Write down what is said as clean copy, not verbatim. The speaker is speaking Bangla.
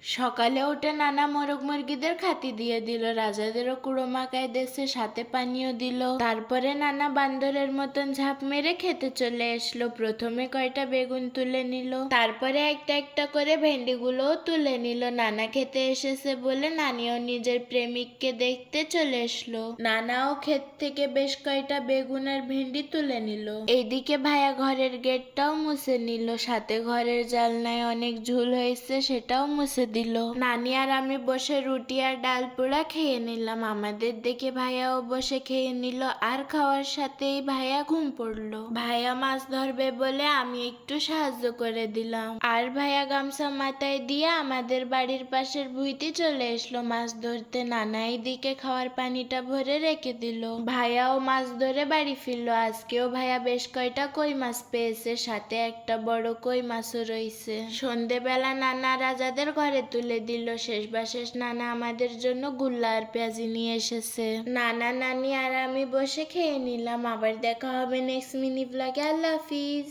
সকালে উঠে নানা মোরগ মুরগিদের খাতি দিয়ে দিল, রাজাদেরও কুড়ো মাকায় দেশে সাথে পানিও দিল। তারপরে নানা বান্দরের মতন ঝাঁপ মেরে খেতে চলে আসলো। প্রথমে কয়টা বেগুন তুলে নিল, তারপরে একটা একটা করে ভেন্ডিগুলোও তুলে নিল। নানা খেতে এসেছে বলে নানিও নিজের প্রেমিককে দেখতে চলে আসলো। নানাও ক্ষেত থেকে বেশ কয়টা বেগুন আর ভেন্ডি তুলে নিল। এইদিকে ভাইয়া ঘরের গেটটাও মুছে নিল, সাথে ঘরের জানলায় অনেক ঝুল হয়েছে সেটাও মুছে দিল। নানি আর আমি বসে রুটি আর ডাল পোড়া খেয়ে নিলাম। আমাদের দেখে ভাইয়াও বসে খেয়ে নিল, আর খাওয়ার সাথেই ভাইয়া ঘুম পড়লো। ভাইয়া মাছ ধরবে বলে আমি একটু সাহায্য করে দিলাম, আর ভাইয়া গামছা মাথায় দিয়ে আমাদের বাড়ির পাশের ভুঁইতে চলে আসলো মাছ ধরতে। নানা এইদিকে খাওয়ার পানিটা ভরে রেখে দিল। ভাইয়াও মাছ ধরে বাড়ি ফিরলো। আজকেও ভাইয়া বেশ কয়টা কই মাছ পেয়েছে, সাথে একটা বড় কই মাছও রয়েছে। সন্ধেবেলা নানা রাজাদের ঘরে তুলে দিল। শেষ নানা আমাদের জন্য গুল্লা আর পেঁয়াজি নিয়ে এসেছে। নানা, নানি আর আমি বসে খেয়ে নিলাম। আবার দেখা হবে নেক্সট মিনি ব্লগে। আল্লাহ হাফিজ।